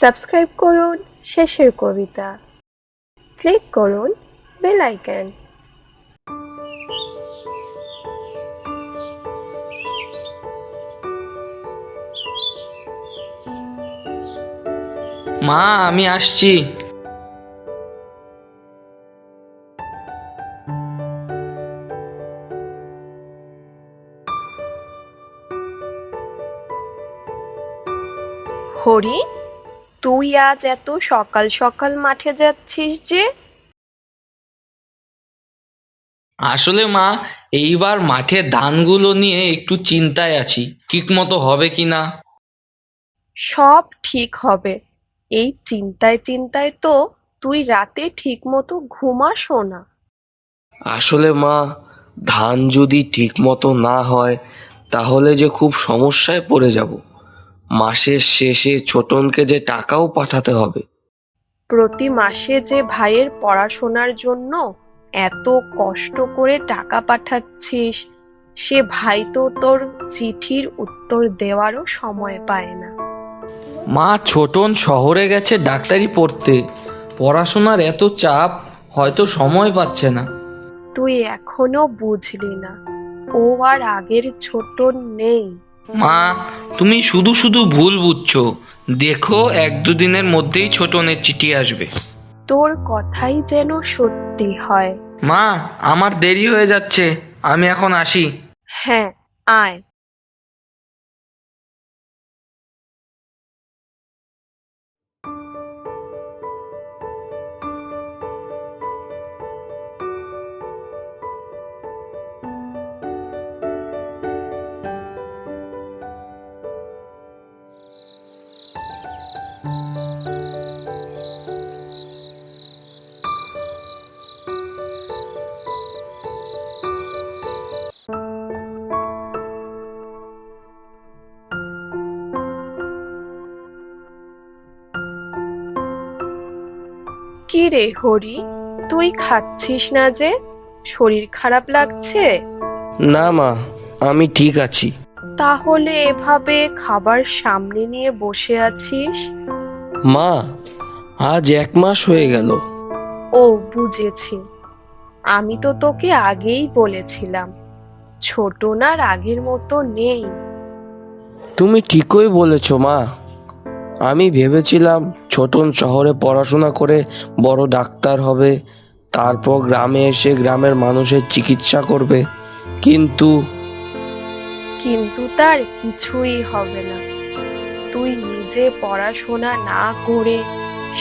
Subscribe করুন শেষের কবিতা, click করুন বেল আইকন। মা, আমি আসছি। হরি, তুই আজ এত সকাল সকাল মাঠে যাচ্ছিস যে? আসলে মা, এইবার মাঠের ধানগুলো নিয়ে একটু চিন্তায় আছি, ঠিক মতো হবে কিনা। সব ঠিক হবে। এই চিন্তায় চিন্তায় তো তুই রাতে ঠিক মতো ঘুমাসও না। আসলে মা, ধান যদি ঠিক মতো না হয় তাহলে যে খুব সমস্যায় পড়ে যাব। মাসের শেষে ছোটনকে যে টাকাও পাঠাতে হবে। প্রতি মাসে যে ভাইয়ের পড়াশোনার জন্য এত কষ্ট করে টাকা পাঠাচ্ছিস, সে ভাই তো তোর চিঠির উত্তর দেওয়ারও সময় পায় না। মা, ছোটন শহরে গেছে ডাক্তারি পড়তে, পড়াশোনার এত চাপ, হয়তো সময় পাচ্ছে না। তুই এখনো বুঝলি না, ও আর আগের ছোট নেই। মা, তুমি শুধু শুধু ভুল বুঝছো। দেখো, 1-2 দিনের মধ্যেই ছোটনের চিঠি আসবে। তোর কথাই যেন সত্যি হয়। মা, আমার দেরি হয়ে যাচ্ছে, আমি এখন আসি। হ্যাঁ, আয়। কি রে হরি, তুই খাচ্ছিস না যে? শরীর খারাপ লাগছে? না মা, আমি ঠিক আছি। তাহলে এভাবে খাবার সামনে নিয়ে বসে আছিস? মা, আজ 1 মাস হয়ে গেল। ও, বুঝেছি। আমি তো তোকে আগেই বলেছিলাম, ছোট না আর আগের মতো নেই। তুমি ঠিকই বলেছ মা। আমি ভেবেছিলাম ছোটন শহরে পড়াশোনা করে বড় ডাক্তার হবে, তারপর গ্রামে এসে গ্রামের মানুষের চিকিৎসা করবে। কিন্তু কিন্তু তার কিছুই হবে না। তুই নিজে পড়াশোনা না করে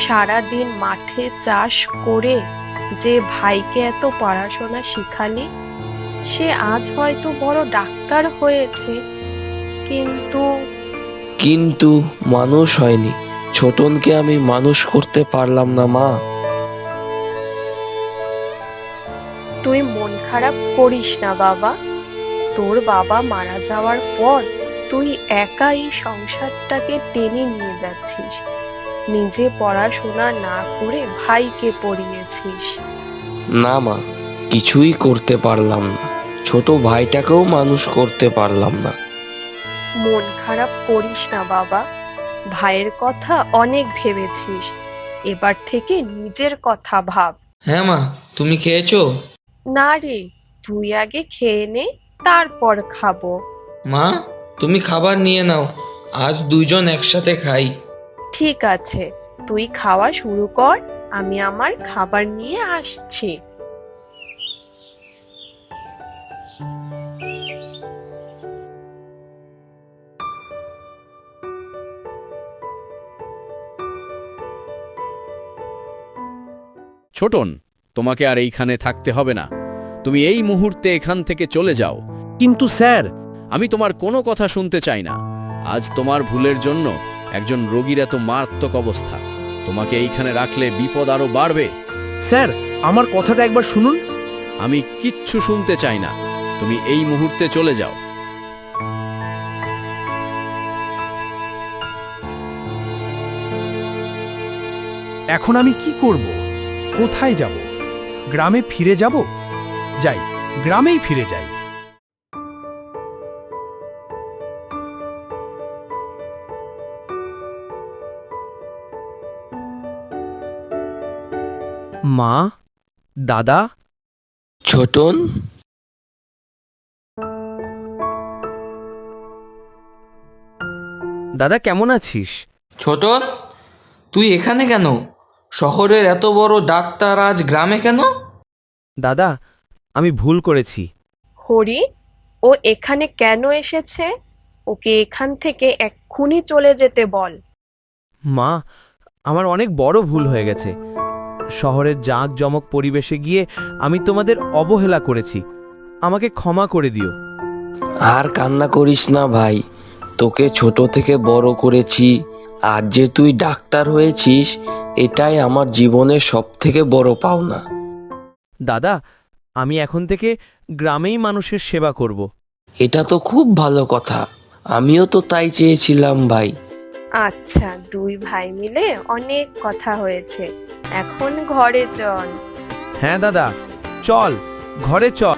সারাদিন মাঠে চাষ করে যে ভাইকে এত পড়াশোনা শিখালি, সে আজ হয়তো বড় ডাক্তার হয়েছে, কিন্তু কিন্তু মানুষ হয়নি। ছোটনকে আমি মানুষ করতে পারলাম না মা। তুই মন খারাপ করিস না বাবা। তোর বাবা মারা যাওয়ার পর তুই একা এই সংসারটাকে টেনে নিয়ে যাচ্ছিস। নিজে পড়াশোনা না করে ভাইকে পড়িয়েছিস। না মা, কিছুই করতে পারলাম না। ছোট ভাইটাকেও মানুষ করতে পারলাম না। মন খারাপ করিস না বাবা। ভাইয়ের কথা অনেক ভেবেছিস, এবার থেকে নিজের কথা ভাব। হ্যাঁ মা, তুমি খেয়েছো? না রে, তুই আগে খেয়ে নে, তারপর খাবো। মা, তুমি খাবার নিয়ে নাও, আজ দুইজন একসাথে খাই। ঠিক আছে, তুই খাওয়া শুরু কর, আমি আমার খাবার নিয়ে আসছি। ছোটন, তোমাকে আর এইখানে থাকতে হবে না। তুমি এই মুহূর্তে এখান থেকে চলে যাও। কিন্তু স্যার, আমি তোমার কোনো কথা শুনতে চাই না। আজ তোমার ভুলের জন্য একজন রোগীর এত মারাত্মক অবস্থা। তোমাকে এইখানে রাখলে বিপদ আরো বাড়বে। স্যার, আমার কথাটা একবার শুনুন। আমি কিচ্ছু শুনতে চাই না। তুমি এই মুহূর্তে চলে যাও। এখন আমি কি করব? কোথায় যাব? গ্রামে ফিরে যাব? যাই, গ্রামেই ফিরে যাই। মা, দাদা, ছোটন, দাদা কেমন আছিস? ছোটন, তুই এখানে কেন? শহরের এত বড় ডাক্তার আজ গ্রামে কেন? দাদা, আমি ভুল করেছি। হরি, ও এখানে কেন এসেছে? ওকে এখান থেকে এক্ষুনি চলে যেতে বল। মা, আমার অনেক বড় ভুল হয়ে গেছে। শহরের জাঁকজমক পরিবেশে গিয়ে আমি তোমাদের অবহেলা করেছি। আমাকে ক্ষমা করে দিও। আর কান্না করিস না ভাই, তোকে ছোট থেকে বড় করেছি, আজ যে তুই ডাক্তার হয়েছিস এটাই আমার জীবনের সব থেকে বড় পাওনা। দাদা, আমি এখন থেকে গ্রামেই মানুষের সেবা করব। এটা তো খুব ভালো কথা, আমিও তো তাই চেয়েছিলাম ভাই। আচ্ছা, দুই ভাই মিলে অনেক কথা হয়েছে, এখন ঘরে চল। হ্যাঁ দাদা, চল ঘরে চল।